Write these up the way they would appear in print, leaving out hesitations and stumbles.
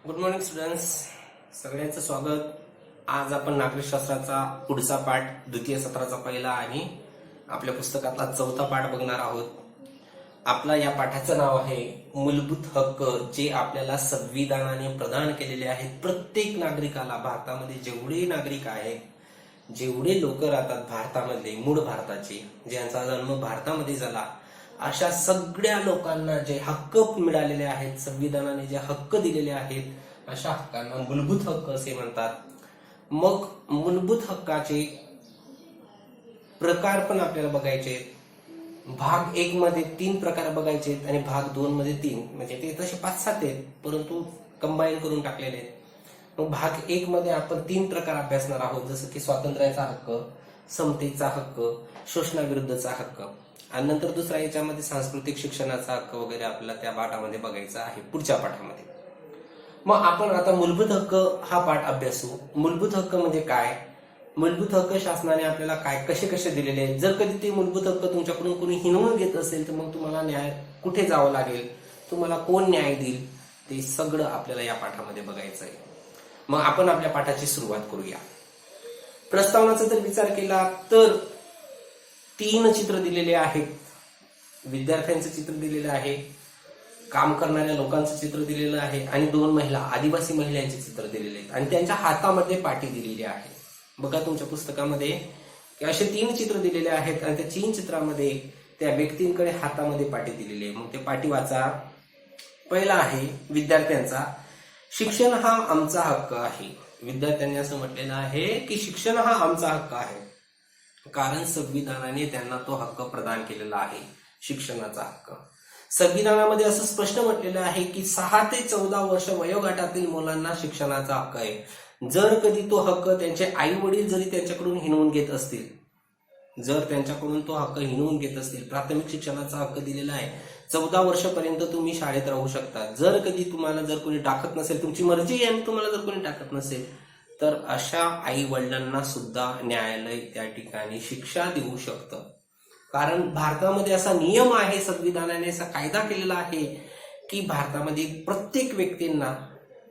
Good morning students, सगळ्यांचं स्वागत. आज आपण नागरिकशास्त्राचा पुढचा पाठ, द्वितीय सत्राचा पहिला आणि आपल्या पुस्तकातला चौथा पाठ बघणार आहोत. आपला या पाठाचं नाव आहे मूलभूत हक्क, जे आपल्याला संविधानाने प्रदान केलेले आहेत. प्रत्येक नागरिकाला, भारतामध्ये जेवढे नागरिक आहेत, जेवढे लोक राहतात भारतामध्ये, मूळ भारताचे, ज्यांचा जन्म भारतामध्ये झाला, अशा सगळ्या लोकांना जे हक्क मिळालेले आहेत, संविधानाने जे हक्क दिलेले आहेत, अशा हक्कांना मूलभूत हक्क असे म्हणतात. मग मूलभूत हक्काचे प्रकार पण आपल्याला बघायचे. भाग 1 मध्ये 3 प्रकार बघायचे आणि भाग 2 मध्ये 3, म्हणजे ते तसे 5-7 आहेत, परंतु कंबाईन करून टाकलेले आहेत. मग भाग 1 मध्ये आपण 3 प्रकार अभ्यासणार आहोत, जसं की स्वातंत्र्याचा हक्क, समतेचा हक्क, शोषणाविरुद्धचा हक्क, आणि नंतर दुसऱ्या याच्यामध्ये सांस्कृतिक शिक्षणाचा हक्क वगैरे आपल्याला त्या पाठामध्ये बघायचा आहे, पुढच्या पाठामध्ये. मग आपण आता मूलभूत हक्क हा पाठ अभ्यासू. मूलभूत हक्क म्हणजे काय? मूलभूत हक्क शासनाने आपल्याला काय कसे कसे दिलेले आहेत. जर कधी ते मूलभूत हक्क तुमच्याकडून कोणी हिनवून घेत असेल तर मग तुम्हाला न्याय कुठे जावं लागेल, तुम्हाला कोण न्याय देईल, ते सगळं आपल्याला या पाठामध्ये बघायचं आहे. मग आपण आपल्या पाठाची सुरुवात करूया. प्रस्तावनाचा जर विचार केला तर 3 चित्र दिलेले आहेत. विद्यार्थ्यांचं चित्र दिलेलं आहे, काम करणाऱ्या लोकांचं चित्र दिलेलं आहे, आणि 2 महिला, आदिवासी महिलांचे चित्र दिलेले आहेत, आणि त्यांच्या हातामध्ये पाटी दिलेली आहे. बघा तुमच्या पुस्तकामध्ये असे 3 चित्र दिलेले आहेत, आणि त्या 3 चित्रामध्ये त्या व्यक्तींकडे हातामध्ये पाटी दिलेली आहे. मग ते पाटी वाचा. पहिला आहे विद्यार्थ्यांचा. शिक्षण हा आमचा हक्क आहे. विद्यार्थ्यांनी असं म्हटलेलं आहे की शिक्षण हा आमचा हक्क आहे, कारण संविधानाने त्यांना तो हक्क प्रदान केलेला आहे, शिक्षणाचा हक्क. संविधानामध्ये असं स्पष्ट म्हटलेलं आहे की 6 ते 14 वर्ष वयोगटातील मुलांना शिक्षणाचा हक्क आहे. जर कधी तो हक्क त्यांचे आई वडील जरी त्यांच्याकडून हिनवून घेत असतील, जर त्यांच्याकडून तो हक्क हिनवून घेत असतील, प्राथमिक शिक्षणाचा हक्क दिलेला आहे, 14 वर्षापर्यंत तुम्ही शाळेत राहू शकता. जर कधी तुम्हाला जर कोणी टाकत नसेल, तुमची मर्जी आहे आणि तुम्हाला जर कोणी टाकत नसेल, तर अशा आई वडिलांना सुद्धा न्यायालय त्या ठिकाणी शिक्षा देऊ शकतं. कारण भारतामध्ये असा नियम आहे, संविधानाने असा कायदा केलेला आहे की भारतामध्ये प्रत्येक व्यक्तींना,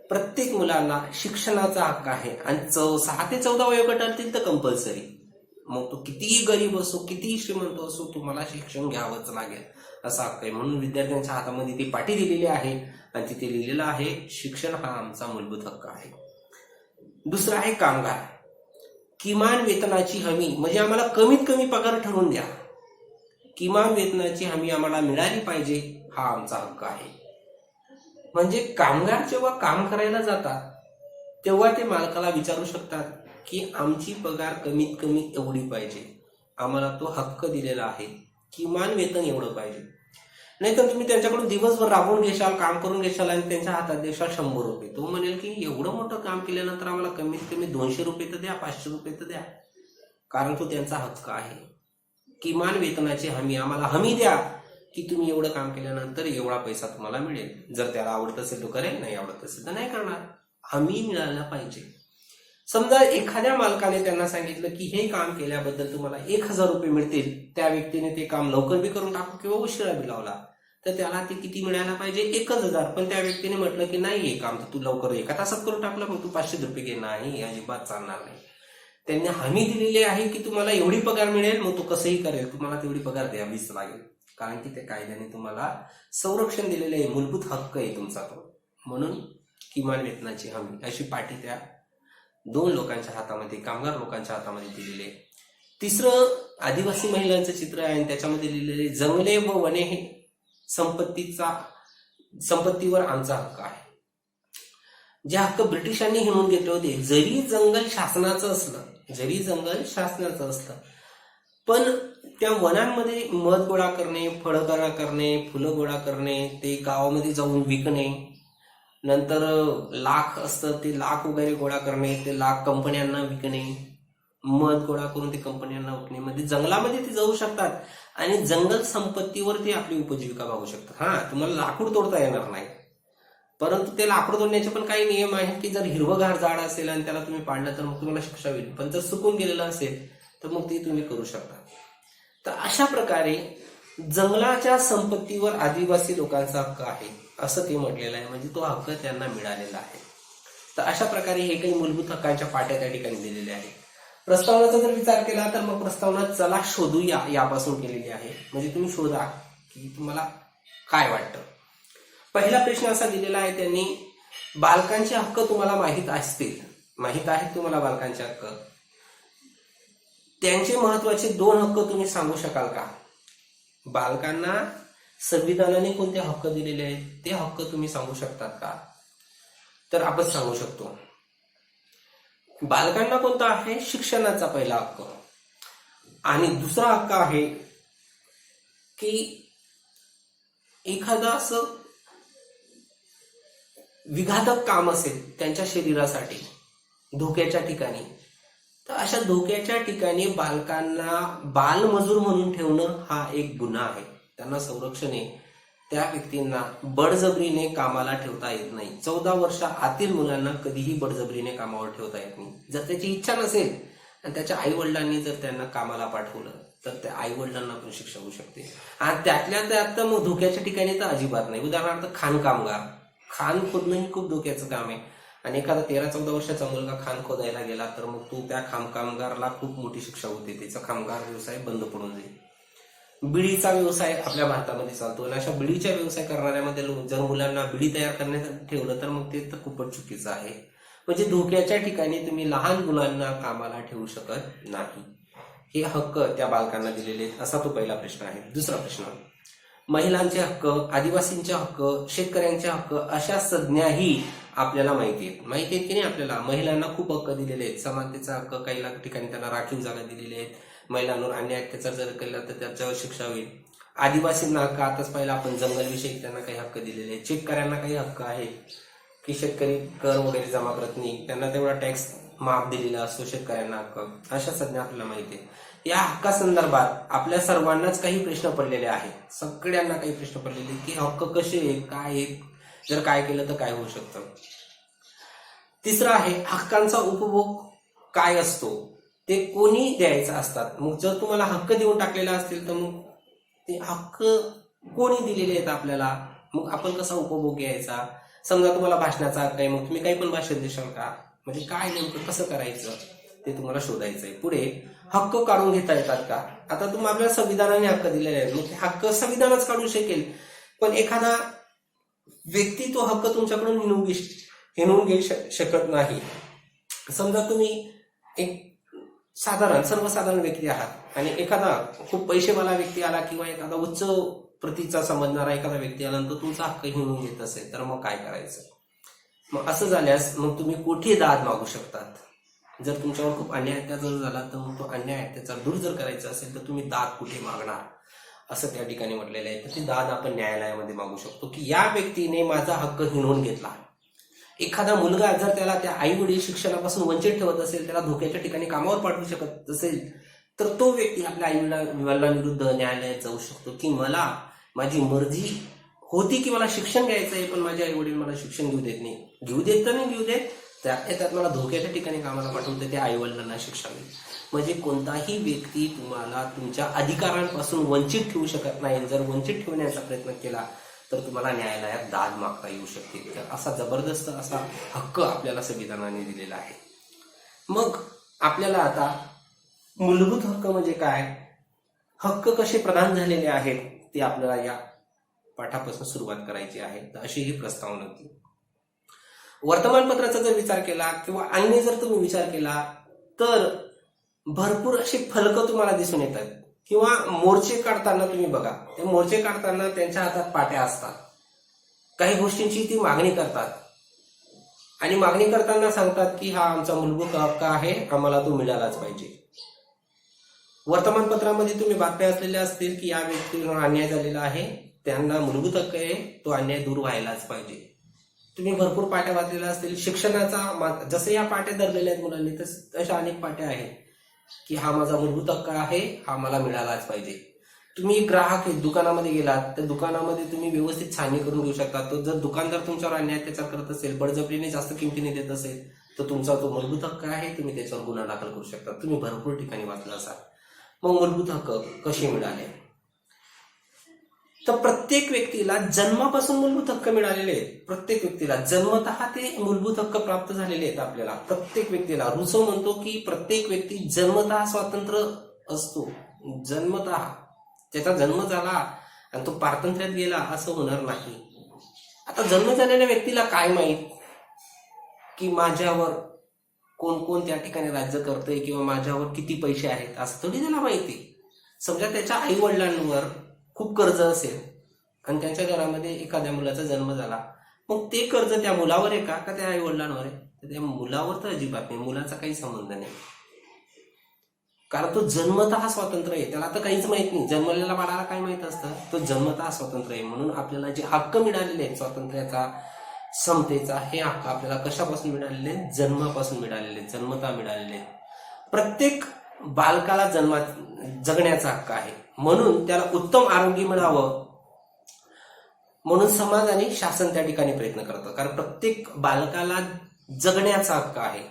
प्रत्येक मुलांना शिक्षणाचा हक्क आहे, आणि 6 ते 14 वयोगटातील तर कंपल्सरी. मग तो कितीही गरीब असो, कितीही श्रीमंत असो, तुम्हाला शिक्षण घ्यावंच लागेल, असा हक्क आहे. म्हणून विद्यार्थ्यांच्या हातामध्ये ती पाटी दिलेली आहे, आणि तिथे लिहिलेलं आहे शिक्षण हा आमचा मूलभूत हक्क आहे. दुसरा आहे कामगार. किमान वेतनाची हमी, म्हणजे आम्हाला कमीत कमी पगार ठरवून द्या, किमान वेतनाची हमी आम्हाला मिळाली पाहिजे, हा आमचा हक्क आहे. म्हणजे कामगार जेव्हा काम करायला जातात तेव्हा ते मालकाला विचारू शकतात की आमची पगार कमीत कमी एवढी पाहिजे, आम्हाला तो हक्क दिलेला आहे, किमान वेतन एवढं पाहिजे. नाहीतर तुम्ही त्यांच्याकडून दिवसभर राबवून घेशाल, काम करून घेशाल, आणि त्यांच्या हातात देशाल 100 रुपये. तो म्हणेल की एवढं मोठं काम केल्यानंतर आम्हाला कमीत कमी 200 रुपये तर द्या, 500 रुपये तर द्या, कारण तो त्यांचा हक्क आहे. किमान वेतनाची हमी, आम्हाला हमी द्या की तुम्ही एवढं काम केल्यानंतर एवढा पैसा तुम्हाला मिळेल. जर त्याला आवडत असेल तो करेल, नाही आवडत असेल तर नाही करणार. हमी मिळायला पाहिजे. समजा एखाद्या मालकाने त्यांना सांगितलं की हे काम केल्याबद्दल तुम्हाला 1000 रुपये मिळतील, त्या व्यक्तीने ते काम लवकर बी करून टाकू किंवा उशिरा बी लावला, तर त्याला ते किती मिळायला पाहिजे? 1000. पण त्या व्यक्तीने म्हटलं की नाही, हे काम तर तू लवकर 1 तासात करून टाकलं, मग तू 500 रुपये घे. नाही, अजिबात चालणार नाही. त्यांनी हमी दिलेली आहे की तुम्हाला एवढी पगार मिळेल, मग तो कसंही करेल, तुम्हाला तेवढी पगार द्यावीच लागेल, कारण की ते कायद्याने तुम्हाला संरक्षण दिलेलं आहे, मूलभूत हक्क आहे तुमचा तो. म्हणून किमान वेतनाची हमी, अशी पाटी त्या 2 लोकांच्या हातामध्ये, कामगार लोकांच्या हातामध्ये दिलेली आहे. तिसरं आदिवासी महिलांचं चित्र आहे, आणि त्याच्यामध्ये लिहिलेले जंगले व वने हे संपत्तीवर आमचा हक्क आहे. जे हक्क ब्रिटिशांनी हिणून घेतले होते, जरी जंगल शासनाचं असलं, पण त्या वनांमध्ये मध गोळा करणे, फळं गोळा करणे, फुलं गोळा करणे, ते गावामध्ये जाऊन विकणे, नंतर लाख असतं ते लाख वगैरे गोळा करणे, ते लाख कंपन्यांना विकणे, मध गोळा करून ते कंपन्यांना विकणे, म्हणजे जंगलामध्ये ते जाऊ शकतात आणि जंगल संपत्तीवर ते आपली उपजीविका भागू शकतात. हा, तुम्हाला लाकूड तोडता येणार नाही, परंतु ते लाकूड तोडण्याचे पण काही नियम आहेत की जर हिरवगार झाड असेल आणि त्याला तुम्ही पाडलं तर मग तुम्हाला शिक्षा होईल, पण जर सुकून गेलेलं असेल तर मग ते तुम्ही करू शकता. तर अशा प्रकारे जंगलाच्या संपत्तीवर आदिवासी लोकांचा हक्क आहे असं ते म्हटलेलं आहे, म्हणजे तो हक्क त्यांना मिळालेला आहे. तर अशा प्रकारे हे काही मूलभूत हक्कांच्या पाट्या त्या ठिकाणी दिलेल्या आहेत. प्रस्तावनाचा जर विचार केला तर मग प्रस्तावना चला शोधूया यापासून केलेली आहे. म्हणजे तुम्ही शोधा की तुम्हाला काय वाटतं. पहिला प्रश्न असा दिलेला आहे त्यांनी, बालकांचे हक्क तुम्हाला माहीत असतील, माहीत आहेत तुम्हाला बालकांचे हक्क, त्यांचे महत्वाचे 2 हक्क तुम्ही सांगू शकाल का? बालकांना संविधानाने कोणते हक्क दिलेले आहेत ते हक्क तुम्ही सांगू शकतात का? तर आपण सांगू शकतो. बालकांना कोणता आहे? शिक्षणाचा पहिला हक्क. आणि दुसरा हक्क आहे की एखादा असं विघातक काम असेल त्यांच्या शरीरासाठी धोक्याच्या ठिकाणी, तर अशा धोक्याच्या ठिकाणी बालकांना बालमजूर म्हणून ठेवणं हा एक गुन्हा आहे. त्यांना संरक्षण आहे. त्या व्यक्तींना बळजबरीने कामाला ठेवता येत नाही. 14 वर्ष आतील मुलांना कधीही बळजबरीने कामावर ठेवता येत नाही. जर त्याची इच्छा नसेल आणि त्याच्या आई वडिलांनी जर त्यांना कामाला पाठवलं तर त्या आई वडिलांना पण शिक्षा होऊ शकते. आणि त्यातल्या त्यात मग धोक्याच्या ठिकाणी तर अजिबात नाही. उदाहरणार्थ खाण कामगार, खाण खोदणं ही खूप धोक्याचं काम आहे. आणि एखादा 13-14 वर्षाचा मुलगा खाण खोदायला गेला तर मग तो त्या कामगारला खूप मोठी शिक्षा होते. त्याचा कामगार व्यवसाय बंद पडून जाईल. बिडीचा व्यवसाय आपल्या भारतामध्ये चालतो आणि अशा बिडीच्या व्यवसाय करणाऱ्यामध्ये जर मुलांना बिडी तयार करण्यासाठी ठेवलं तर मग ते तर खूपच चुकीचं आहे. म्हणजे धोक्याच्या ठिकाणी तुम्ही लहान मुलांना कामाला ठेवू शकत नाही. हे हक्क त्या बालकांना दिलेले आहेत. असा तो पहिला प्रश्न आहे. दुसरा प्रश्न, महिलांचे हक्क, आदिवासींचे हक्क, शेतकऱ्यांचे हक्क अशा संज्ञाही आपल्याला माहिती आहेत की नाही आपल्याला. महिलांना खूप हक्क दिलेले आहेत. समानतेचा हक्क, काही ठिकाणी त्यांना राखीव जागा दिलेल्या आहेत. महिलांवर अन्याय अत्याचार जर केला तर त्याच्यावर शिक्षा होईल. आदिवासींना हक्क, आताच पहिला आपण जंगलविषयी त्यांना काही हक्क दिलेले आहेत. शेतकऱ्यांना काही हक्क आहे की शेतकरी कर वगैरे जमा करत नाही, त्यांना तेवढा टॅक्स माफ दिलेला असतो शेतकऱ्यांना हक्क. अशा संज्ञा आपल्याला माहिती आहे. या हक्कासंदर्भात आपल्या सर्वांनाच काही प्रश्न पडलेले आहेत. सगळ्यांना काही प्रश्न पडलेले की हक्क कसे आहेत, काय आहेत, जर काय केलं तर काय होऊ शकतं. तिसरं आहे हक्कांचा उपभोग काय असतो, ते कोणी द्यायचा असतात. मग जर तुम्हाला हक्क देऊन टाकलेला असतील तर मग ते हक्क कोणी दिलेले आहेत आपल्याला, मग आपण कसा उपभोग घ्यायचा. समजा तुम्हाला भाषणाचा हक्क आहे, मग तुम्ही काही पण भाषण देशाल का, म्हणजे काय नेमकं कसं करायचं ते तुम्हाला शोधायचंय. पुढे हक्क काढून घेता येतात का. आता तुम्हाला आपल्याला संविधानाने हक्क दिलेले आहेत, मग ते हक्क संविधानच काढू शकेल, पण एखादा व्यक्ती तो हक्क तुमच्याकडून हिनवून घेऊ शकत नाही. समजा तुम्ही एक सर्वसाधारण व्यक्ती आहात आणि एखादा खूप पैसेवाला व्यक्ती आला किंवा एखादा उच्च प्रतीचा समजणारा एखादा व्यक्ती आला तर तुमचा हक्क हिनवून घेत असेल तर मग काय करायचं. मग असं झाल्यास मग तुम्ही कुठे दाद मागू शकतात. जर तुमच्यावर खूप अन्याय अत्याचार झाला तर मग तो अन्याय अत्याचार दूर जर करायचा असेल तर तुम्ही दाद कुठे मागणार असं त्या ठिकाणी म्हटलेलं आहे. तर ती दाद आपण न्यायालयामध्ये मागू शकतो की या व्यक्तीने माझा हक्क हिनवून घेतला. एखादा मुलगा जर त्याला त्या आई वडील शिक्षणापासून वंचित ठेवत असेल, त्याला धोक्याच्या ठिकाणी कामावर पाठवू शकत असेल तर तो व्यक्ती आपल्या आई वडिलांविरुद्ध न्यायालयात जाऊ शकतो की मला माझी मर्जी होती की मला शिक्षण घ्यायचं आहे, पण माझे आई वडील मला शिक्षण घेऊ देत नाही. घेऊ देत तर नाही घेऊ देत, त्यात मला धोक्याच्या ठिकाणी कामाला पाठवते, त्या आई वडिलांना शिक्षा मिळेल. म्हणजे कोणताही व्यक्ती तुम्हाला तुमच्या अधिकारांपासून वंचित ठेवू शकत नाही. जर वंचित ठेवण्याचा प्रयत्न केला तर तुम्हाला न्यायालयात दाद मागता येऊ शकते. तर असा जबरदस्त असा हक्क आपल्याला संविधानाने दिलेला आहे. मग आपल्याला आता मूलभूत हक्क म्हणजे काय, हक्क कसे प्रदान झालेले आहेत ते आपल्याला या पाठापासून सुरुवात करायची आहे. तर अशी ही प्रस्तावना होती. वर्तमानपत्राचा जर विचार केला किंवा अन्य जर तुम्ही विचार केला तर भरपूर असे फलकं तुम्हाला दिसून येतात. किंवा मोर्चे काढताना तुम्ही बघा, ते मोर्चे काढताना त्यांच्या हातात पाट्या असतात. काही गोष्टींची ती मागणी करतात आणि मागणी करताना सांगतात की हा आमचा मूलभूत हक्क आहे, आम्हाला तो मिळालाच पाहिजे. वर्तमानपत्रामध्ये तुम्ही बातम्या असलेल्या असतील की या व्यक्तीवर अन्याय झालेला आहे, त्यांना मूलभूत हक्क आहे, तो अन्याय दूर व्हायलाच पाहिजे. तुम्ही भरपूर पाट्या वाचलेल्या असतील. शिक्षणाचा जसं या पाट्या धरलेल्या आहेत मुलांनी तशा अनेक पाट्या आहेत की हा माझा मूलभूत हक्क आहे, हा मला मिळालाच पाहिजे. तुम्ही ग्राहक आहे, दुकानामध्ये गेलात तर दुकानामध्ये तुम्ही व्यवस्थित छाननी करून घेऊ शकता. तो जर दुकानदार तुमच्यावर अन्याय अत्याचार करत असेल, बळजबरीने जास्त किमतीने देत असेल तर तुमचा तो मूलभूत हक्क आहे, तुम्ही त्याच्यावर गुन्हा दाखल करू शकता. तुम्ही भरपूर ठिकाणी वाचला असाल. मग मूलभूत हक्क कसे मिळाले. तर प्रत्येक व्यक्तीला जन्मापासून मूलभूत हक्क मिळालेले आहेत. प्रत्येक व्यक्तीला जन्मतः ते मूलभूत हक्क प्राप्त झालेले आहेत. आपल्याला प्रत्येक व्यक्तीला, रुसो म्हणतो की प्रत्येक व्यक्ती जन्मतः स्वतंत्र असतो. जन्मतः त्याचा जन्म झाला आणि तो पारतंत्र्यात गेला असं होणार नाही. आता जन्म झालेल्या व्यक्तीला काय माहित की माझ्यावर कोण कोण त्या ठिकाणी राज्य करतंय किंवा माझ्यावर किती पैसे आहेत असं थोडी त्याला माहिती. समजा त्याच्या आई वडिलांवर खूप कर्ज असेल आणि त्यांच्या घरामध्ये एखाद्या मुलाचा जन्म झाला, मग ते कर्ज त्या मुलावर आहे का त्या आई वडिलांवर आहे? तर त्या मुलावर तर अजिबात नाही, मुलाचा काही संबंध नाही. कारण तो जन्मतः स्वतंत्र आहे, त्याला तर काहीच माहित नाही. जन्मलेल्या बाळाला काय माहित असतं? तो जन्मतः स्वतंत्र आहे. म्हणून आपल्याला जे हक्क मिळालेले आहेत स्वातंत्र्याचा, समतेचा, हे हक्क आपल्याला कशापासून मिळालेले आहेत? जन्मापासून मिळालेले, जन्मतः मिळालेले. प्रत्येक बालकाला जगण्याचा हक्क आहे. म्हणून त्याला उत्तम आरोग्य मिळावं म्हणून समाज आणि शासन त्या ठिकाणी प्रयत्न करतं. कारण प्रत्येक बालकाला जगण्याचा हक्क आहे,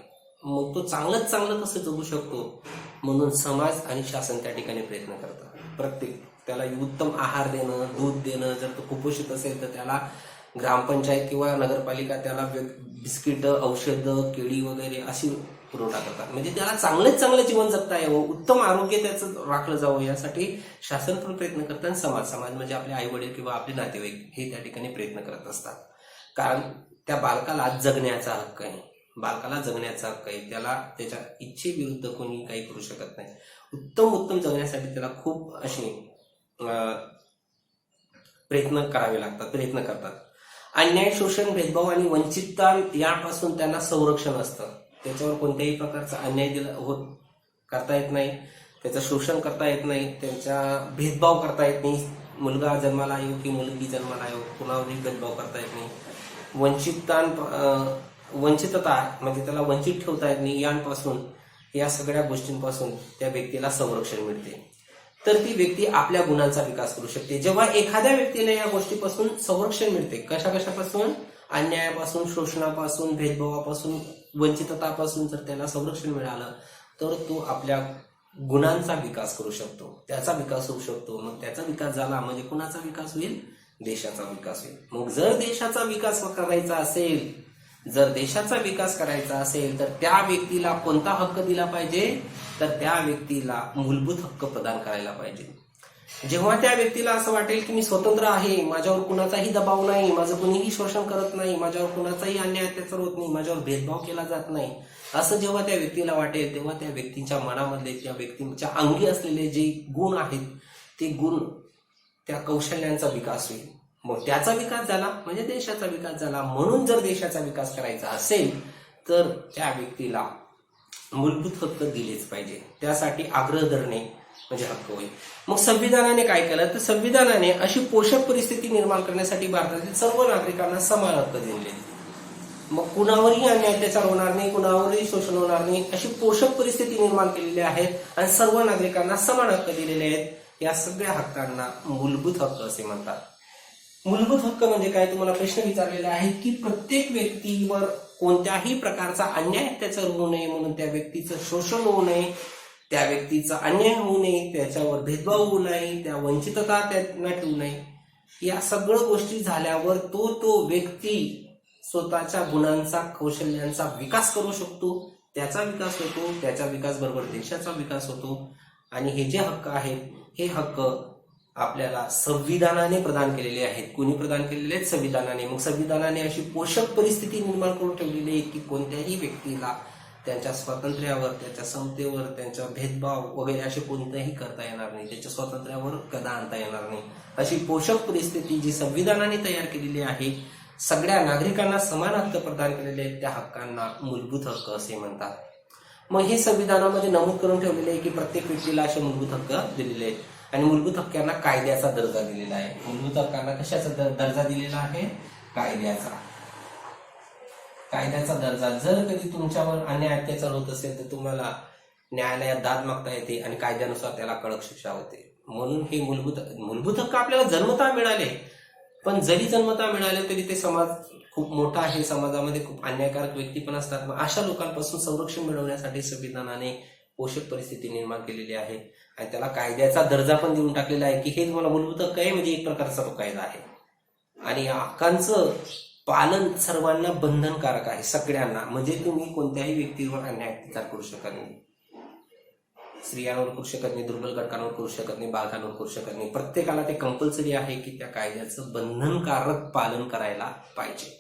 मग तो चांगलं कसं जगू शकतो म्हणून समाज आणि शासन त्या ठिकाणी प्रयत्न करतं. प्रत्येक त्याला उत्तम आहार देणं, दूध देणं. जर तो कुपोषित असेल तर त्याला ग्रामपंचायत किंवा नगरपालिका त्याला बिस्किटं, औषधं, केळी वगैरे अशी पुरवठा करतात. म्हणजे त्याला चांगलं जीवन जगता यावं, उत्तम आरोग्य त्याचं राखलं जावं यासाठी शासन पण प्रयत्न करतात. आणि समाज म्हणजे आपले आई वडील किंवा आपले नातेवाईक हे त्या ठिकाणी प्रयत्न करत असतात. कारण त्या बालकाला जगण्याचा हक्क आहे, बालकाला जगण्याचा हक्क आहे. त्याला त्याच्या इच्छेविरुद्ध कोणी काही करू शकत नाही. उत्तम जगण्यासाठी त्याला खूप असे प्रयत्न करावे लागतात, प्रयत्न करतात. अन्याय, शोषण, भेदभाव आणि वंचितता यापासून त्यांना संरक्षण असतं. त्याच्यावर कोणत्याही प्रकारचा अन्याय करता येत नाही, त्याचं शोषण करता येत नाही, त्यांचा भेदभाव करता येत नाही. मुलगा जन्माला येऊ की मुलगी जन्माला येऊ, कुणावरही भेदभाव करता येत नाही. वंचितता म्हणजे त्याला वंचित ठेवता येत नाही. यांपासून, या सगळ्या गोष्टींपासून त्या व्यक्तीला संरक्षण मिळते. तर ती व्यक्ती आपल्या गुणांचा विकास करू शकते. जेव्हा एखाद्या व्यक्तीला या गोष्टीपासून संरक्षण मिळते, कशापासून? अन्यायापासून, शोषणापासून, भेदभावापासून, वंचिततापासून जर त्याला संरक्षण मिळालं तर तो आपल्या गुणांचा विकास करू शकतो, त्याचा विकास होऊ शकतो. मग त्याचा विकास झाला म्हणजे कुणाचा विकास होईल? देशाचा विकास होईल. मग जर देशाचा विकास करायचा असेल तर त्या व्यक्तीला कोणता हक्क दिला पाहिजे? तर त्या व्यक्तीला मूलभूत हक्क प्रदान करायला पाहिजे. जेव्हा त्या व्यक्तीला असं वाटेल की मी स्वतंत्र आहे, माझ्यावर कुणाचाही दबाव नाही, माझं कुणीही शोषण करत नाही, माझ्यावर कुणाचाही अन्याय अत्याचार होत नाही, माझ्यावर भेदभाव केला जात नाही, असं जेव्हा त्या व्यक्तीला वाटेल तेव्हा त्या व्यक्तीच्या मनामधले, त्या व्यक्तीच्या अंगी असलेले जे गुण आहेत ते गुण, त्या कौशल्यांचा विकास होईल. मग त्याचा विकास झाला म्हणजे देशाचा विकास झाला. म्हणून जर देशाचा विकास करायचा असेल तर त्या व्यक्तीला मूलभूत हक्क दिलेच पाहिजे. त्यासाठी आग्रह धरणे म्हणजे हक्क होईल. मग संविधानाने काय केलं? तर संविधानाने अशी पोषक परिस्थिती निर्माण करण्यासाठी भारतातील सर्व नागरिकांना समान हक्क दिले. मग कुणावरही अन्याय अत्याचार होणार नाही, कुणावरही शोषण होणार नाही, अशी पोषक परिस्थिती निर्माण केलेली आहे आणि सर्व नागरिकांना समान हक्क दिलेले आहेत. या सगळ्या हक्कांना मूलभूत हक्क असे म्हणतात. मूलभूत हक्क म्हणजे काय? तुम्हाला प्रश्न विचारलेला आहे की प्रत्येक व्यक्तीवर कोणत्याही प्रकारचा अन्याय अत्याचार होऊ नये, म्हणून त्या व्यक्तीचं शोषण होऊ नये, त्या व्यक्तीचा अन्याय होऊ नये, त्याच्यावर भेदभाव होऊ नये, त्या वंचितता त्यांना ठेवू नये. या सगळ्या गोष्टी झाल्यावर तो व्यक्ती स्वतःच्या गुणांचा, कौशल्यांचा विकास करू शकतो, त्याचा विकास होतो, त्याच्या विकास बरोबर देशाचा विकास होतो. आणि हे जे हक्क आहेत हे हक्क आपल्याला संविधानाने प्रदान केलेले आहेत. कोणी प्रदान केलेले आहेत? संविधानाने. मग संविधानाने अशी पोषक परिस्थिती निर्माण करून ठेवलेली आहे की कोणत्याही व्यक्तीला त्यांच्या स्वातंत्र्यावर, त्याच्या समतेवर, त्यांच्या भेदभाव वगैरे असे कोणतेही करता येणार नाही, त्याच्या स्वातंत्र्यावर गदा आणता येणार नाही. अशी पोषक परिस्थिती जी संविधानाने तयार केलेली आहे, सगळ्या नागरिकांना समान हक्क प्रदान केलेले आहेत, त्या हक्कांना मूलभूत हक्क असे म्हणतात. मग हे संविधानामध्ये नमूद करून ठेवलेले आहे की प्रत्येक व्यक्तीला असे मूलभूत हक्क दिलेले आहेत. आणि मूलभूत हक्कांना कायद्याचा दर्जा दिलेला आहे. मूलभूत हक्कांना कशाचा दर्जा दिलेला आहे? कायद्याचा दर्जा. जर कधी तुमच्यावर अन्याय अत्याचार होत असेल तर तुम्हाला न्यायालयात दाद मागता येते आणि कायद्यानुसार त्याला कडक शिक्षा होते. म्हणून हे मूलभूत हक्क आपल्याला जन्मतः मिळाले. पण जरी जन्मतः मिळाले तरी ते समाज खूप मोठा आहे, समाजामध्ये खूप अन्यायकारक व्यक्ती पण असतात. मग अशा लोकांपासून संरक्षण मिळवण्यासाठी संविधानाने पोषक परिस्थिती निर्माण केलेली आहे आणि त्याला कायद्याचा दर्जा पण देऊन टाकलेला आहे की हे तुम्हाला मूलभूत हक्क आहे, म्हणजे एक प्रकारचा तो कायदा आहे. आणि या हक्कांचं पालन सर्वांना बंधनकारक आहे, सगळ्यांना. म्हणजे तुम्ही कोणत्याही व्यक्तीवर अन्याय अत्याचार करू शकत नाही, स्त्रियांवर करू शकत नाही, दुर्बल घटकांवर करू शकत नाही, बालकांवर करू शकत नाही. प्रत्येकाला ते कंपल्सरी आहे की त्या कायद्याचं बंधनकारक पालन करायला पाहिजे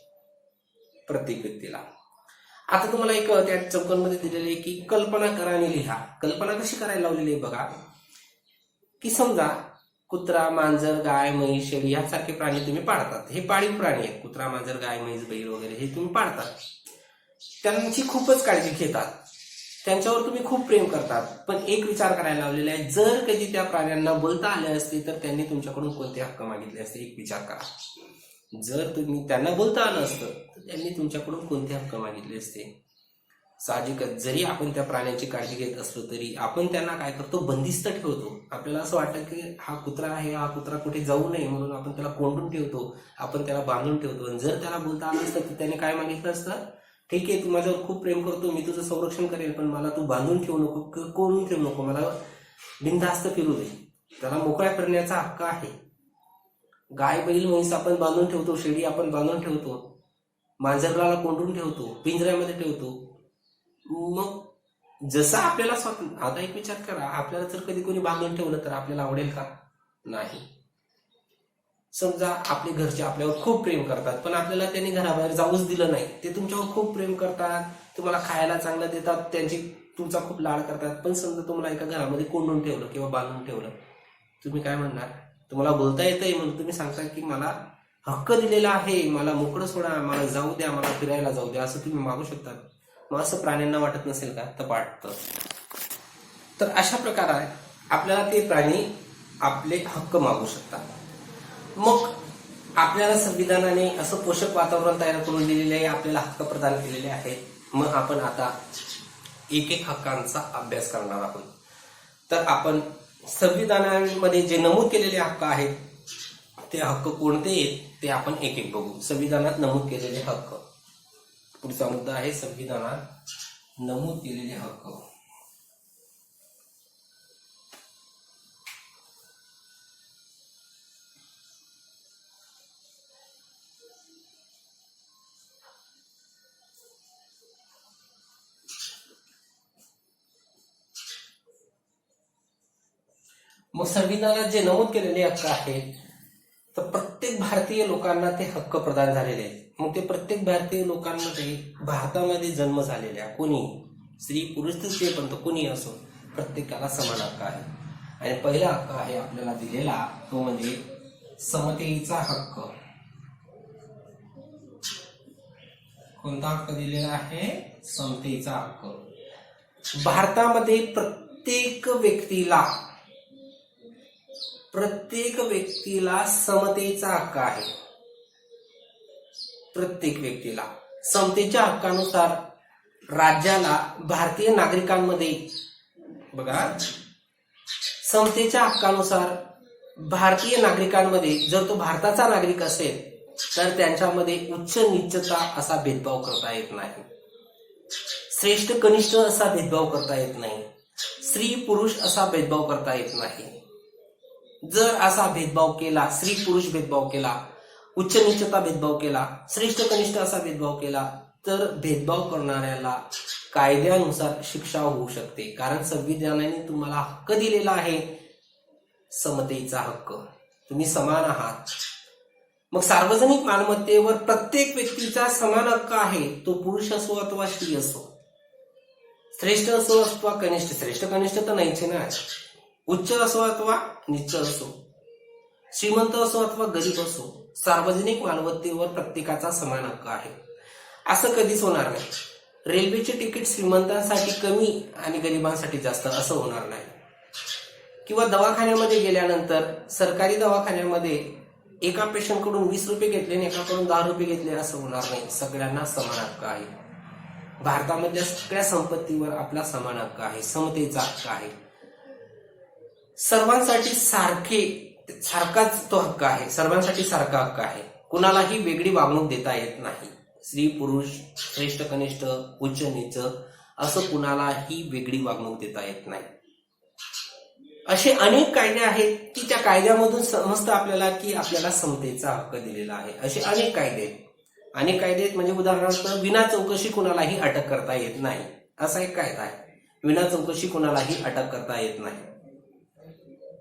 प्रत्येक व्यक्तीला. आता तुम्हाला एक त्या चौकनमध्ये दिलेली आहे की कल्पना करा आणि लिहा. कल्पना कशी करायला लावलेली आहे बघा, की समजा कुत्रा, मांजर, गाय, म्हैस, शेळी यासारखे प्राणी तुम्ही पाळतात. हे पाळीव प्राणी आहेत. कुत्रा, मांजर, गाय, म्हैस, बैल वगैरे हे तुम्ही पाळतात. त्यांची खूपच काळजी घेतात, त्यांच्यावर तुम्ही खूप प्रेम करतात. पण एक विचार करायला लावलेला आहे, जर कधी त्या प्राण्यांना बोलता आले असते तर त्यांनी तुमच्याकडून कोणते हक्क मागितले असते? एक विचार करा. जर तुम्ही त्यांना बोलता आलं असतं तर त्यांनी तुमच्याकडून कोणते हक्क मागितले असते? साहजिकच जरी आपण त्या प्राण्यांची काळजी घेत असलो तरी आपण त्यांना काय करतो, बंदिस्त ठेवतो. आपल्याला असं वाटतं की हा कुत्रा आहे, हा कुत्रा कुठे जाऊ नये म्हणून आपण त्याला कोंडून ठेवतो, आपण त्याला बांधून ठेवतो. आणि जर त्याला बोलता आलं असतं तर त्याने काय मागितलं असतं? ठीक आहे, तू माझ्यावर खूप प्रेम करतो, मी तुझं संरक्षण करेल, पण मला तू बांधून ठेवू नको, कोंडून ठेवू नको, मला बिनधास्त फिरू दे. त्याला मोकळ्या फिरण्याचा हक्क आहे. गाय, बैल, म्हैस आपण बांधून ठेवतो, शेळी आपण बांधून ठेवतो, मांजराला कोंडून ठेवतो, पिंजऱ्यामध्ये ठेवतो. मग जसं आपल्याला स्वातंत्र्य. आता एक विचार करा, आपल्याला जर कधी कोणी बांधून ठेवलं तर आपल्याला आवडेल का? नाही. समजा आपले घरचे आपल्यावर खूप प्रेम करतात, पण आपल्याला त्यांनी घराबाहेर जाऊच दिलं नाही. ते तुमच्यावर खूप प्रेम करतात, तुम्हाला खायला चांगलं देतात, त्यांची तुमचा खूप लाड करतात. पण समजा तुम्हाला एका घरामध्ये कोंडून ठेवलं किंवा बांधून ठेवलं, तुम्ही काय म्हणणार? तुम्हाला बोलता येतंय म्हणून तुम्ही सांगता की मला हक्क दिलेला आहे, मला मोकळं सोडा, मला जाऊ द्या, मला फिरायला जाऊ द्या, असं तुम्ही मागू शकता. मग असं प्राण्यांना वाटत नसेल का? तर वाटतं. तर अशा प्रकारे आपल्याला ते प्राणी आपले हक्क मागू शकतात. मग आपल्याला संविधानाने असं पोषक वातावरण तयार करून दिलेले आहे, आपल्याला हक्क प्रदान केलेले आहेत. मग आपण आता एक एक हक्कांचा अभ्यास करणार आहोत. तर आपण संविधानामध्ये जे नमूद केलेले हक्क आहेत ते हक्क कोणते आहेत ते आपण एक एक बघू. संविधानात नमूद केलेले हक्क. पुढचा मुद्दा आहे संविधानात नमूद केलेले हक्क. मग संविधानात जे नमूद केलेले हक्क आहेत तर प्रत्येक भारतीय लोकांना ते हक्क प्रदान झालेले आहेत. मग ते प्रत्येक भारतीय लोकांमध्ये भारतामध्ये जन्म झालेल्या कोणी, स्त्री पुरुष ते पण कोणी असो, प्रत्येकाला समान हक्क आहे. आणि पहिला हक्क आहे आपल्याला दिलेला तो म्हणजे समतेचा हक्क. कोणता हक्क दिलेला आहे? समतेचा हक्क. भारतामध्ये प्रत्येक व्यक्तीला समतेचा हक्क आहे. प्रत्येक व्यक्तीला समतेच्या हक्कानुसार राज्याला भारतीय नागरिकांमध्ये बघा, समतेच्या हक्कानुसार भारतीय नागरिकांमध्ये जर तो भारताचा नागरिक असेल तर त्यांच्यामध्ये उच्च नीचता असा भेदभाव करता येत नाही, श्रेष्ठ कनिष्ठ असा भेदभाव करता येत नाही, स्त्री पुरुष असा भेदभाव करता येत नाही. जर असा भेदभाव केला, स्त्री पुरुष भेदभाव केला, उच्च नीचता भेदभाव केला, श्रेष्ठ कनिष्ठ असा भेदभाव केला तर भेदभाव करणाऱ्याला कायद्यानुसार शिक्षा होऊ शकते. कारण संविधानाने तुम्हाला हक्क दिलेला आहे, समतेचा हक्क. तुम्ही समान आहात. मग सार्वजनिक मालमत्तेवर प्रत्येक व्यक्तीचा समान हक्क आहे. तो पुरुष असो अथवा स्त्री असो, श्रेष्ठ असो अथवा कनिष्ठ. श्रेष्ठ कनिष्ठ तर नाहीच ना. उच्च असो अथवा नीच असो, श्रीमंत असो अथवा गरीब असो, सार्वजनिक मालमत्तेवर प्रत्येकाचा समान हक्क आहे. असं कधीच होणार नाही. रेल्वेचे तिकीट श्रीमंतांसाठी कमी आणि गरिबांसाठी जास्त असं होणार नाही. किंवा दवाखान्यामध्ये गेल्यानंतर सरकारी दवाखान्यामध्ये एका पेशंटकडून 20 रुपये घेतले आणि एकाकडून 10 रुपये घेतले असं होणार नाही. सगळ्यांना समान हक्क आहे. भारतामधल्या सगळ्या संपत्तीवर आपला समान हक्क आहे, समतेचा हक्क आहे. सर्वांसाठी सारखाच तो हक्क आहे. सर्वांसाठी सारखा हक्क आहे. कुणालाही वेगळी वागणूक देता येत नाही. स्त्री पुरुष, श्रेष्ठ कनिष्ठ, उच्च नीच असं कुणालाही वेगळी वागणूक देता येत नाही. असे अनेक कायदे आहेत की त्या कायद्यामधून समजतं आपल्याला की आपल्याला समतेचा हक्क दिलेला आहे. असे अनेक कायदे आहेत म्हणजे उदाहरणार्थ विना चौकशी कुणालाही अटक करता येत नाही, असा एक कायदा आहे. विना चौकशी कुणालाही अटक करता येत नाही.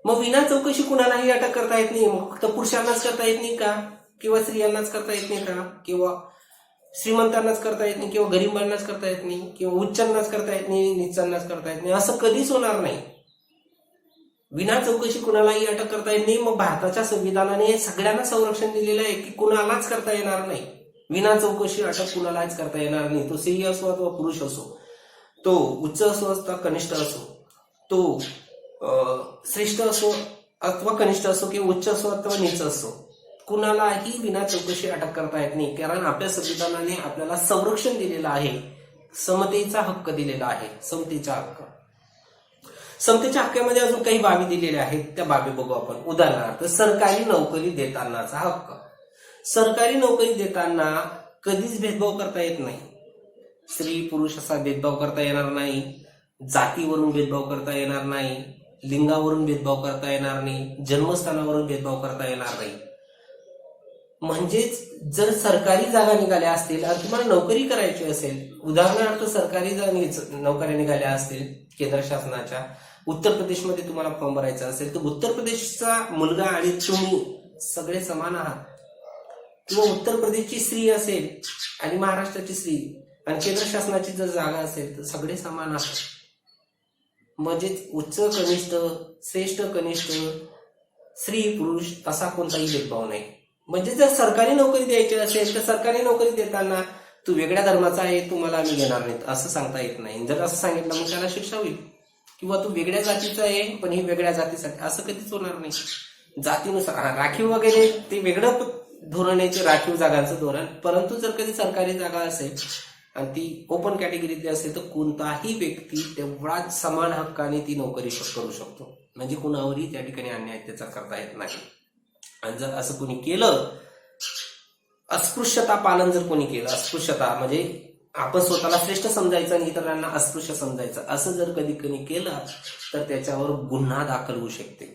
मग विना चौकशी कुणालाही अटक करता येत नाही, मग फक्त पुरुषांनाच करता येत नाही का, किंवा स्त्रियांनाच करता येत नाही का, किंवा श्रीमंतांनाच करता येत नाही, किंवा गरिबांनाच करता येत नाही, किंवा उच्चांनाच करता येत नाही, नीचांनाच करता येत नाही, असं कधीच होणार नाही. विना चौकशी कुणालाही अटक करता येत नाही. मग भारताच्या संविधानाने सगळ्यांना संरक्षण दिलेलं आहे की कुणालाच करता येणार नाही, विना चौकशी अटक कुणालाच करता येणार नाही. तो स्त्री असो अथवा पुरुष असो, तो उच्च असो अथवा कनिष्ठ असो, तो श्रेष्ठ असो अथवा कनिष्ठ असो, किंवा उच्च असो अथवा नीच असो, कुणालाही विना चौकशी अटक करता येत नाही. कारण आपल्या संविधानाने आपल्याला संरक्षण दिलेलं आहे, समतेचा हक्क दिलेला आहे. समतेचा हक्क, समतेच्या हक्कामध्ये अजून काही बाबी दिलेल्या आहेत, त्या बाबी बघू आपण. उदाहरणार्थ सरकारी नोकरी देतानाचा हक्क. सरकारी नोकरी देताना कधीच भेदभाव करता येत नाही. स्त्री पुरुष असा भेदभाव करता येणार नाही, जातीवरून भेदभाव करता येणार नाही, लिंगावरून भेदभाव करता येणार नाही, जन्मस्थानावरून भेदभाव करता येणार नाही. म्हणजेच जर सरकारी जागा निघाल्या असतील आणि तुम्हाला नोकरी करायची असेल, उदाहरणार्थ सरकारी नोकऱ्या निघाल्या असतील केंद्र शासनाच्या, उत्तर प्रदेशमध्ये तुम्हाला फॉर्म भरायचा असेल तर उत्तर प्रदेशचा मुलगा आणि तुम्ही सगळे समान आहात. किंवा उत्तर प्रदेशची स्त्री असेल आणि महाराष्ट्राची स्त्री आणि केंद्र शासनाची जर जागा असेल तर सगळे समान आहात. म्हणजेच उच्च कनिष्ठ, श्रेष्ठ कनिष्ठ, स्त्री पुरुष असा कोणताही भेदभाव नाही. म्हणजे जर सरकारी नोकरी द्यायची असेल तर सरकारी नोकरी देताना तू वेगळ्या धर्माचा आहे, तुम्हाला आम्ही घेणार नाहीत असं सांगता येत नाही. जर असं सांगितलं मग त्याला शिक्षा होईल. किंवा तू वेगळ्या जातीचा आहे पण ही वेगळ्या जातीसाठी, असं कधीच होणार नाही. जातीनुसार राखीव वगैरे ते वेगळं धोरण आहे, ते राखीव जागांचं धोरण. परंतु जर कधी सरकारी जागा असेल आणि ती ओपन कॅटेगरीतली असेल तर कोणताही व्यक्ती तेवढाच समान हक्काने ती नोकरी करू शकतो. म्हणजे कुणावरही त्या ठिकाणी अन्याय त्याचा करता येत नाही. आणि जर असं कोणी केलं, अस्पृश्यता पालन जर कोणी केलं, अस्पृश्यता म्हणजे आपण स्वतःला श्रेष्ठ समजायचं आणि इतरांना अस्पृश्य समजायचं, असं जर कधी कोणी केलं तर त्याच्यावर गुन्हा दाखल होऊ शकते.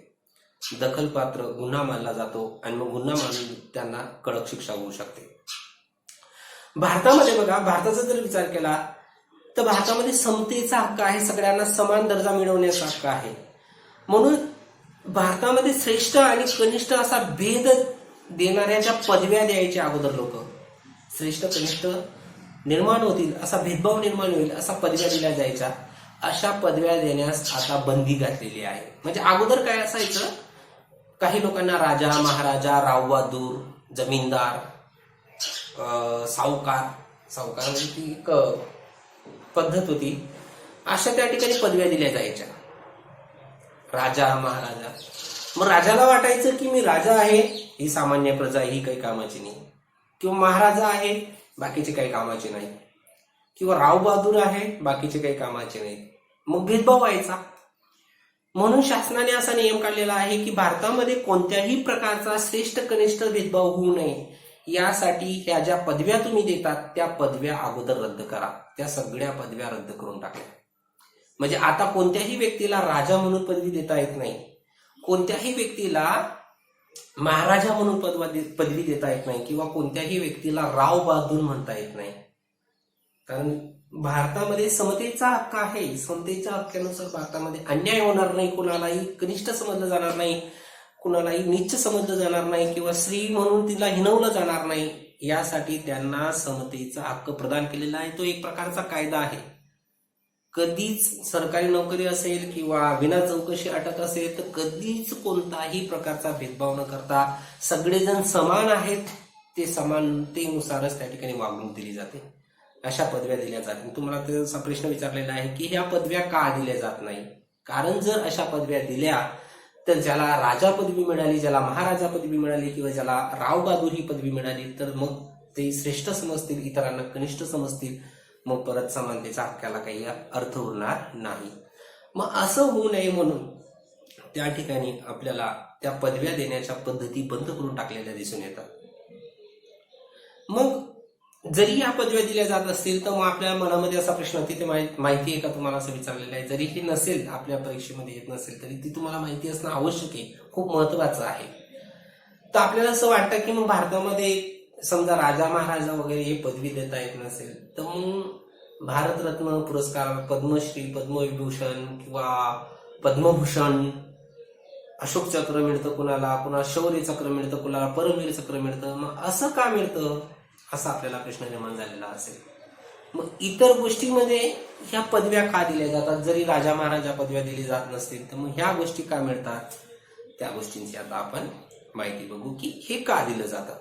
दखलपात्र गुन्हा मानला जातो आणि मग गुन्हा मानून त्यांना कडक शिक्षा होऊ शकते. भारतामध्ये बघा, भारताचा जर विचार केला तर भारतामध्ये समतेचा हक्क आहे, सगळ्यांना समान दर्जा मिळवण्याचा हक्क आहे. म्हणून भारतामध्ये श्रेष्ठ आणि कनिष्ठ असा भेद देणाऱ्या ज्या पदव्या द्यायच्या अगोदर लोक, श्रेष्ठ कनिष्ठ निर्माण होतील असा भेदभाव निर्माण होईल असा पदव्या दिल्या जायच्या, अशा पदव्या देण्यास आता बंदी घातलेली आहे. म्हणजे अगोदर काय असायचं, काही लोकांना राजा महाराजा, रावबहादूर, जमीनदार, सावकार म्हणजे ती एक पद्धत होती, अशा त्या ठिकाणी पदव्या दिल्या जायच्या, राजा महाराजा. मग राजाला वाटायचं की मी राजा आहे, ही सामान्य प्रजा ही काही कामाची नाही, किंवा महाराजा आहे बाकीचे काही कामाचे नाही, किंवा रावबहादूर आहे बाकीचे काही कामाचे नाही. मग भेदभाव व्हायचा. म्हणून शासनाने असा नियम काढलेला आहे की भारतामध्ये कोणत्याही प्रकारचा श्रेष्ठ कनिष्ठ भेदभाव होऊ नये, यासाठी ह्या ज्या पदव्या तुम्ही देतात त्या पदव्या अगोदर रद्द करा. त्या सगळ्या पदव्या रद्द करून टाकल्या. म्हणजे आता कोणत्याही व्यक्तीला राजा म्हणून पदवी देता येत नाही, कोणत्याही व्यक्तीला महाराजा म्हणून पदवी देता येत नाही, किंवा कोणत्याही व्यक्तीला राव बहादूर म्हणता येत नाही. कारण भारतामध्ये समतेचा हक्क आहे. समतेच्या हक्कानुसार भारतामध्ये अन्याय होणार नाही, कुणालाही कनिष्ठ समजलं जाणार नाही, कुणालाही नीच समजलं जाणार नाही, किंवा स्त्री म्हणून तिला हिणवलं जाणार नाही. यासाठी त्यांना समतेचा हक्क प्रदान केलेला आहे. तो एक प्रकारचा कायदा आहे. कधीच सरकारी नोकरी असेल किंवा विना चौकशी अटक असेल तर कधीच कोणताही प्रकारचा भेदभाव न करता सगळेजण समान आहेत, ते समानतेनुसारच त्या ठिकाणी वागणूक दिली जाते. अशा पदव्या दिल्या जातात. तुम्हाला त्याचा प्रश्न विचारलेला आहे की ह्या पदव्या का दिल्या जात नाही. कारण जर अशा पदव्या दिल्या तर ज्याला राजा पदवी मिळाली, ज्याला महाराजा पदवी मिळाली, किंवा ज्याला राव बहादूर ही पदवी मिळाली, तर मग ते श्रेष्ठ समजतील, इतरांना कनिष्ठ समजतील. मग परत समानतेच्या हक्काला काही अर्थ उरणार नाही. मग असं होऊ नये म्हणून त्या ठिकाणी आपल्याला त्या पदव्या देण्याच्या पद्धती बंद करून टाकलेल्या दिसून येतात. मग जरी या पदव्या दिल्या जात असतील तर मग आपल्या मनामध्ये असा प्रश्न तिथे माहिती आहे का तुम्हाला असं विचारलेलं आहे. जरी ही नसेल आपल्या परीक्षेमध्ये येत नसेल तरी ती तुम्हाला माहिती असणं आवश्यक आहे, खूप महत्वाचं आहे. तर आपल्याला असं वाटतं की मग भारतामध्ये समजा राजा महाराजा वगैरे हे पदवी देता येत नसेल तर मग भारतरत्न पुरस्कार, पद्मश्री, पद्मविभूषण किंवा पद्मभूषण, अशोक चक्र मिळतं कुणाला, कुणाला शौर्य चक्र मिळतं, कुणाला परमवीर चक्र मिळतं. मग असं का मिळतं असा आपल्याला प्रश्न निर्माण झालेला असेल. मग इतर गोष्टीमध्ये ह्या पदव्या का दिल्या जातात? जरी राजा महाराजा पदव्या दिली जात नसतील तर मग ह्या गोष्टी का मिळतात, त्या गोष्टींची आता आपण माहिती बघू की हे का दिलं जातं.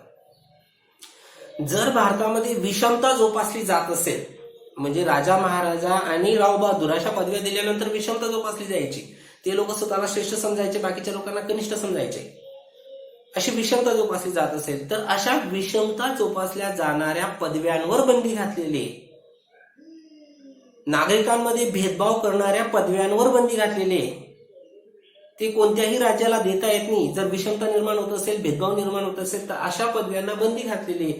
जर भारतामध्ये विषमता जोपासली जात असेल, म्हणजे राजा महाराजा आणि राव बहादूर अशा पदव्या दिल्यानंतर विषमता जोपासली जायची, ते लोक स्वतःला श्रेष्ठ समजायचे, बाकीच्या लोकांना कनिष्ठ समजायचे, अशी विषमता जोपासली जात असेल तर अशा विषमता जोपासल्या जाणाऱ्या पदव्यांवर बंदी घातलेली, नागरिकांमध्ये भेदभाव करणाऱ्या पदव्यांवर बंदी घातलेली, ते कोणत्याही राज्याला देता येत नाही. जर विषमता निर्माण होत असेल, भेदभाव निर्माण होत असेल तर अशा पदव्यांना बंदी घातलेली.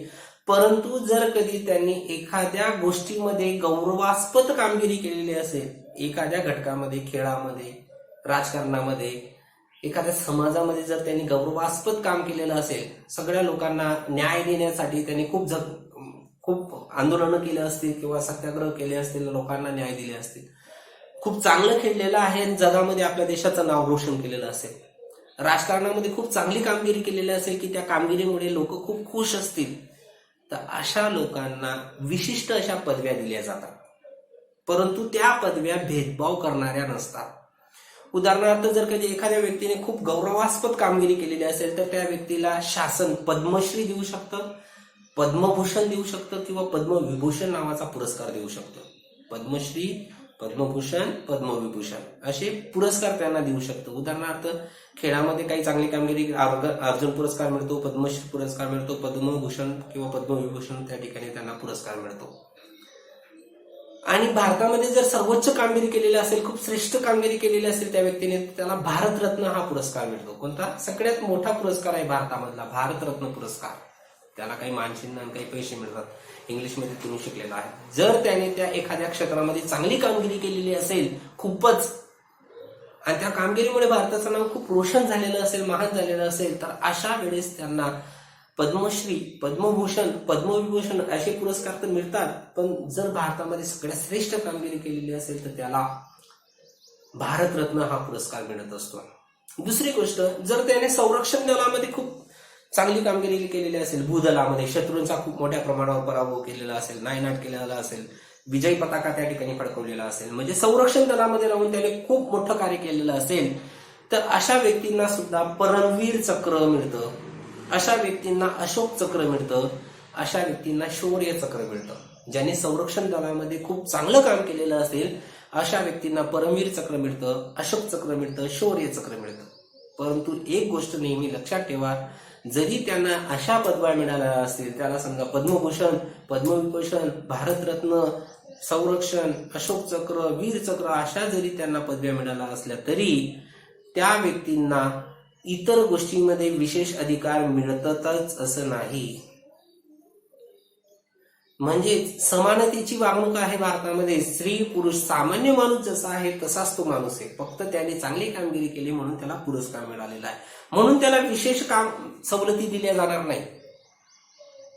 परंतु जर कधी त्यांनी एखाद्या गोष्टीमध्ये गौरवास्पद कामगिरी केलेली असेल, एखाद्या घटकामध्ये, खेळामध्ये, राजकारणामध्ये, एखाद्या समाजामध्ये जर त्यांनी गौरवास्पद काम केलेलं असेल, सगळ्या लोकांना न्याय देण्यासाठी त्यांनी खूप आंदोलनं केली असतील किंवा सत्याग्रह केले असतील, लोकांना न्याय दिले असतील, खूप चांगलं खेळलेलं आहे आणि जगामध्ये आपल्या देशाचं नाव रोशन केलेलं असेल, राजकारणामध्ये खूप चांगली कामगिरी केलेली असेल की त्या कामगिरीमुळे लोक खूप खुश असतील, तर अशा लोकांना विशिष्ट अशा पदव्या दिल्या जातात. परंतु त्या पदव्या भेदभाव करणाऱ्या नसतात. उदाहरणार्थ जर कधी एखाद्या व्यक्तीने खूप गौरवास्पद कामगिरी केलेली असेल तर त्या व्यक्तीला शासन पद्मश्री देऊ शकतं, पद्मभूषण देऊ शकतं किंवा पद्मविभूषण नावाचा पुरस्कार देऊ शकतं. पद्मश्री, पद्मभूषण, पद्मविभूषण असे पुरस्कार त्यांना देऊ शकतो. उदाहरणार्थ खेळामध्ये काही चांगली कामगिरी, अर्जुन पुरस्कार मिळतो, पद्मश्री पुरस्कार मिळतो, पद्मभूषण किंवा पद्मविभूषण त्या ठिकाणी त्यांना पुरस्कार मिळतो. आणि भारतामध्ये जर सर्वोच्च कामगिरी केलेली असेल, खूप श्रेष्ठ कामगिरी केलेली असेल त्या व्यक्तीने, त्याला भारतरत्न हा पुरस्कार मिळतो. कोणता? सगळ्यात मोठा पुरस्कार आहे भारतामधला भारतरत्न पुरस्कार. त्याला काही मानचिन्ह आणि काही पैसे मिळतात, इंग्लिशमध्ये तुम्ही शिकलेला आहे. जर त्याने त्या एखाद्या क्षेत्रामध्ये चांगली कामगिरी केलेली असेल खूपच, आणि त्या कामगिरीमुळे भारताचं नाव खूप रोशन झालेलं असेल, महान झालेलं असेल, तर अशा वेळेस त्यांना पद्मश्री, पद्मभूषण, पद्मविभूषण असे पुरस्कार तर मिळतात. पण जर भारतामध्ये सगळ्यात श्रेष्ठ कामगिरी केलेली असेल तर त्याला भारतरत्न हा पुरस्कार मिळत असतो. दुसरी गोष्ट, जर त्याने संरक्षण दलामध्ये खूप चांगली कामगिरी केलेली असेल, भूदलामध्ये शत्रूंचा खूप मोठ्या प्रमाणावर पराभव केलेला असेल, नायनाट केलेला असेल, विजय पताका त्या ठिकाणी फडकवलेला असेल, म्हणजे संरक्षण दलामध्ये राहून त्याने खूप मोठं कार्य केलेलं असेल, तर अशा व्यक्तींना सुद्धा परमवीर चक्र मिळतं, अशा व्यक्तींना अशोक चक्र मिळतं, अशा व्यक्तींना शौर्य चक्र मिळतं. ज्यांनी संरक्षण दलामध्ये खूप चांगलं काम केलेलं असेल अशा व्यक्तींना परमवीर चक्र मिळतं, अशोक चक्र मिळतं, शौर्य चक्र मिळतं. परंतु एक गोष्ट नेहमी लक्षात ठेवा, जरी त्यांना अशा पदव्या मिळाल्या असतील, त्याला समजा पद्मभूषण, पद्मविभूषण, भारतरत्न, संरक्षण, अशोक चक्र, वीर चक्र अशा जरी त्यांना पदव्या मिळाल्या असल्या तरी त्या व्यक्तींना इतर गोष्टींमध्ये विशेष अधिकार मिळतातच असं नाही. म्हणजे समानतेची वागणूक आहे भारतामध्ये. स्त्री पुरुष सामान्य माणूस जसा आहे तसाच तो माणूस आहे, फक्त त्याने चांगली कामगिरी केली म्हणून त्याला पुरस्कार मिळालेला आहे, म्हणून त्याला विशेष सवलती दिल्या जाणार नाही,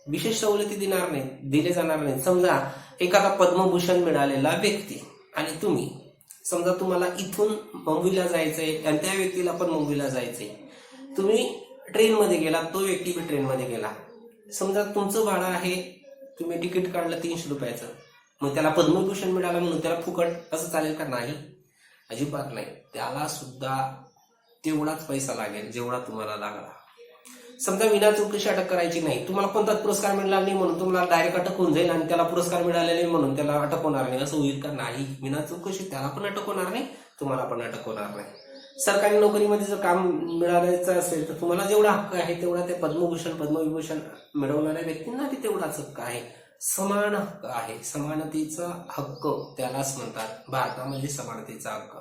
विशेष सवलती दिले जाणार नाही. समजा एखादा पद्मभूषण मिळालेला व्यक्ती आणि तुम्ही समजा तुम्हाला इथून मुंबईला जायचंय आणि त्या व्यक्तीला पण मुंबईला जायचंय, तुम्ही ट्रेनमध्ये गेला, तो व्यक्ती बी ट्रेनमध्ये गेला. समजा तुमचं भाडं आहे, तुम्ही तिकीट काढलं 300 रुपयाचं, मग त्याला पद्मभूषण मिळालं म्हणून त्याला फुकट असं चालेल का? नाही, अजिबात नाही. त्याला सुद्धा तेवढाच पैसा लागेल जेवढा तुम्हाला लागला. समजा विना चौकशी अटक करायची नाही, तुम्हाला कोणताच पुरस्कार मिळाला नाही म्हणून तुम्हाला डायरेक्ट अटक होऊन जाईल आणि त्याला पुरस्कार मिळालेले म्हणून त्याला अटक होणार नाही, असं होईल का? नाही, विना चौकशी त्याला पण अटक होणार नाही, तुम्हाला पण अटक होणार नाही. सरकारी नोकरीमध्ये जर काम मिळाल्याचं असेल तर तुम्हाला जेवढा हक्क आहे तेवढा ते पद्मभूषण, पद्मविभूषण मिळवणाऱ्या व्यक्तींना बी तेवढाच हक्क आहे. समान हक्क आहे, समानतेचा हक्क त्यालाच म्हणतात भारतामध्ये समानतेचा हक्क.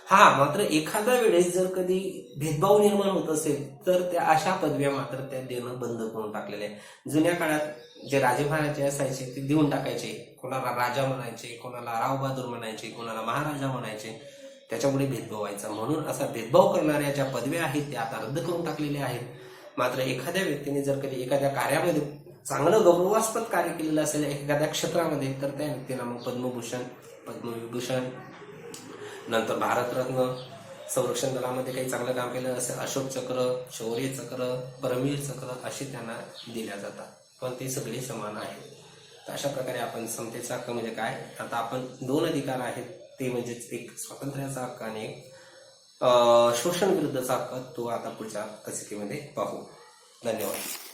हा, मात्र एखाद्या वेळेस जर कधी भेदभाव निर्माण होत असेल तर त्या अशा पदव्या मात्र त्या देणं बंद करून टाकलेले आहे. जुन्या काळात जे राजे महाराजे असायचे ते देऊन टाकायचे. कोणाला राजा म्हणायचे, कोणाला राव बहादूर म्हणायचे, कोणाला महाराजा म्हणायचे. त्याच्यामुळे भेदभाव व्हायचा. म्हणून असा भेदभाव करणाऱ्या ज्या पदव्या आहेत त्या आता रद्द करून टाकलेल्या आहेत. मात्र एखाद्या व्यक्तीने जर कधी एखाद्या कार्यामध्ये चांगलं गौरवास्पद कार्य केलेलं असेल एखाद्या क्षेत्रामध्ये तर त्या व्यक्तीला मग पद्मभूषण, पद्मविभूषण, नंतर भारतरत्न, संरक्षण दलामध्ये काही चांगलं काम केलं असेल अशोक चक्र, शौर्य चक्र, परमवीर चक्र असे त्यांना दिल्या जातात. पण ते सगळे समान आहेत. तर अशा प्रकारे आपण समतेचा हक्क म्हणजे काय, आता आपण 2 अधिकार आहेत ते म्हणजेच एक स्वातंत्र्याचा हक्क आणि एक शोषण विरुद्धचा हक्क तो आता पुढच्या कसिकेमध्ये पाहू. धन्यवाद.